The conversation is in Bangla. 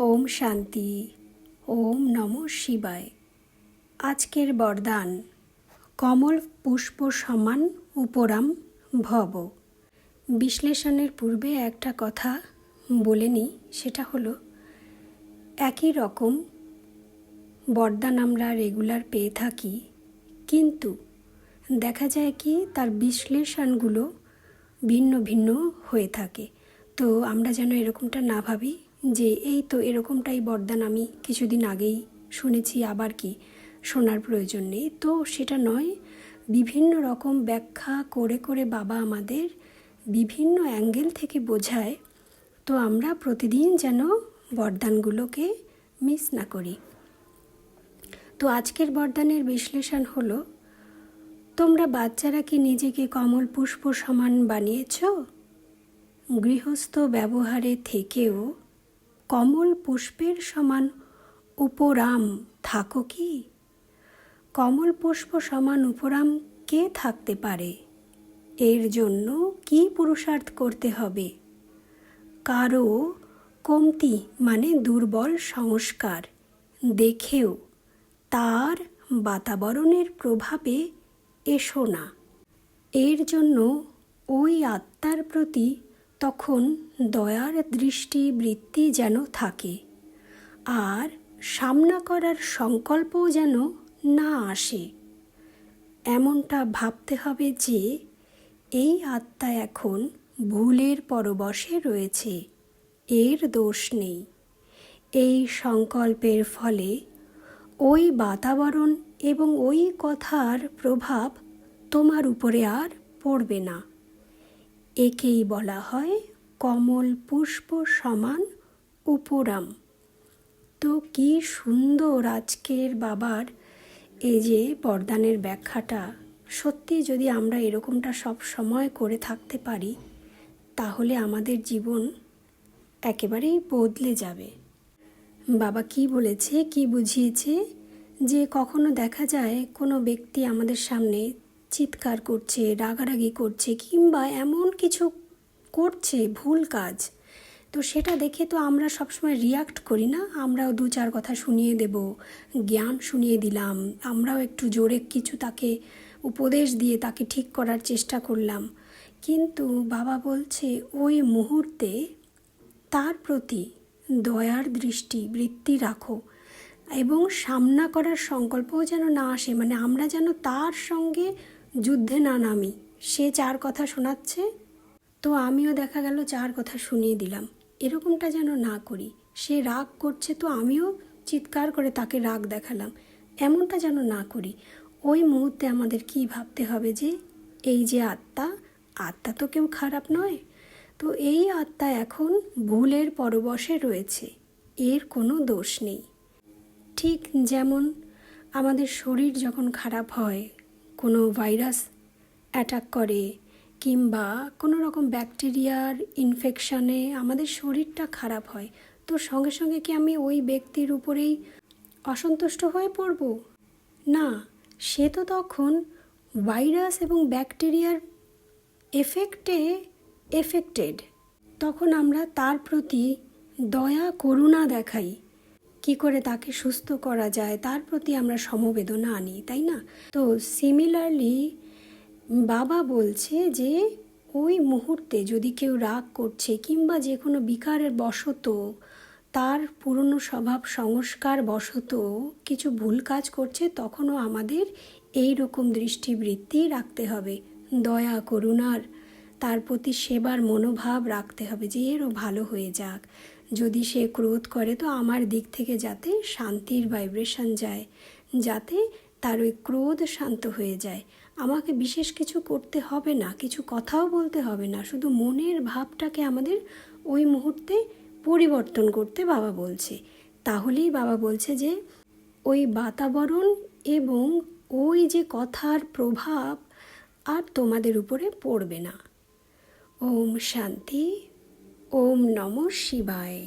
ওম শান্তি। ওম নমঃ শিবায়। আজকের বরদান, কমল পুষ্প সমান উপরাম ভব। বিশ্লেষণের পূর্বে একটা কথা বলে নিই, সেটা হলো একই রকম বরদান আমরা রেগুলার পেয়ে থাকি, কিন্তু দেখা যায় কি তার বিশ্লেষণগুলো ভিন্ন ভিন্ন হয়ে থাকে। তো আমরা যেন এরকমটা না ভাবি যে এই তো এরকমটাই বরদান আমি কিছুদিন আগেই শুনেছি, আবার কি শোনার প্রয়োজন নেই। তো সেটা নয়, বিভিন্ন রকম ব্যাখ্যা করে করে বাবা আমাদের বিভিন্ন অ্যাঙ্গেল থেকে বোঝায়। তো আমরা প্রতিদিন যেন বরদানগুলোকে মিস না করি। তো আজকের বরদানের বিশ্লেষণ হলো, তোমরা বাচ্চারা কি নিজেকে কমল পুষ্প সমান বানিয়েছ? গৃহস্থ ব্যবহারে থেকেও কমল পুষ্পের সমান উপরাম থাকো কি? কমল পুষ্প সমান উপরাম কে থাকতে পারে? এর জন্য কি পুরুষার্থ করতে হবে? কারো কমতি মানে দুর্বল সংস্কার দেখেও তার বাতাবরণের প্রভাবে এসো না। এর জন্য ওই আত্মার প্রতি তখন দয়ার দৃষ্টি বৃত্তি যেন থাকে, আর সামনা করার সংকল্পও যেন না আসে। এমনটা ভাবতে হবে যে এই আত্মা এখন ভুলের পরবশে রয়েছে, এর দোষ নেই। এই সংকল্পের ফলে ওই বাতাবরণ এবং ওই কথার প্রভাব তোমার উপরে আর পড়বে না। একেই বলা হয় কমল পুষ্প সমান উপরাম। তো কি সুন্দর আজকের বাবার এই যে বরদানের ব্যাখ্যাটা। সত্যি যদি আমরা এরকমটা সব সময় করে থাকতে পারি, তাহলে আমাদের জীবন একেবারেই বদলে যাবে। বাবা কি বলেছে, কি বুঝিয়েছে, যে কখনো দেখা যায় কোনো ব্যক্তি আমাদের সামনে চিৎকার করছে, রাগারাগি করছে, কিংবা এমন কিছু করছে ভুল কাজ, তো সেটা দেখে তো আমরা সবসময় রিয়াক্ট করি না। আমরাও দু চার কথা শুনিয়ে দেব, জ্ঞান শুনিয়ে দিলাম, আমরাও একটু জোরে কিছু তাকে উপদেশ দিয়ে তাকে ঠিক করার চেষ্টা করলাম। কিন্তু বাবা বলছে ওই মুহূর্তে তার প্রতি দয়ার দৃষ্টি বৃত্তি রাখো, এবং সামনা করার সংকল্পও যেন না আসে, মানে আমরা যেন তার সঙ্গে যুদ্ধে না নামি। সে চার কথা শোনাচ্ছে, তো আমিও দেখা গেল চার কথা শুনিয়ে দিলাম, এরকমটা যেন না করি। সে রাগ করছে, তো আমিও চিৎকার করে তাকে রাগ দেখালাম, এমনটা যেন না করি। ওই মুহূর্তে আমাদের কি ভাবতে হবে যে এই যে আত্মা, আত্মা তো কেউ খারাপ নয়, তো এই আত্মা এখন ভুলের পরবশে রয়েছে, এর কোনো দোষ নেই। ঠিক যেমন আমাদের শরীর যখন খারাপ হয়, কোনো ভাইরাস অ্যাটাক করে, কিংবা কোনো রকম ব্যাকটেরিয়ার ইনফেকশানে আমাদের শরীরটা খারাপ হয়, তো সঙ্গে সঙ্গে কি আমি ওই ব্যক্তির উপরেই অসন্তুষ্ট হয়ে পড়ব? না, সে তো তখন ভাইরাস এবং ব্যাকটেরিয়ার এফেক্টেড। তখন আমরা তার প্রতি দয়া করুণা দেখাই, কি করে তাকে সুস্থ করা যায় তার প্রতি আমরা সমবেদনা আনি, তাই না? তো সিমিলারলি বাবা বলছে যে ওই মুহূর্তে যদি কেউ রাগ করছে, কিংবা যে কোনো বিকারের বশত, তার পুরনো স্বভাব সংস্কার বশত কিছু ভুল কাজ করছে, তখনও আমাদের এই রকম দৃষ্টিবৃত্তি রাখতে হবে, দয়া করুণার, তার প্রতি সেবার মনোভাব রাখতে হবে যে এরও ভালো হয়ে যাক। যদি সে ক্রোধ করে, তো আমার দিক থেকে যাতে শান্তির ভাইব্রেশন যায়, যাতে তার ওই ক্রোধ শান্ত হয়ে যায়। আমাকে বিশেষ কিছু করতে হবে না, কিছু কথাও বলতে হবে না, শুধু মনের ভাবটাকে আমাদের ওই মুহূর্তে পরিবর্তন করতে বাবা বলছে। তাহলেই বাবা বলছে যে ওই বাতাবরণ এবং ওই যে কথার প্রভাব আর তোমাদের উপরে পড়বে না। ওম শান্তি। ওম নমঃ শিবায়।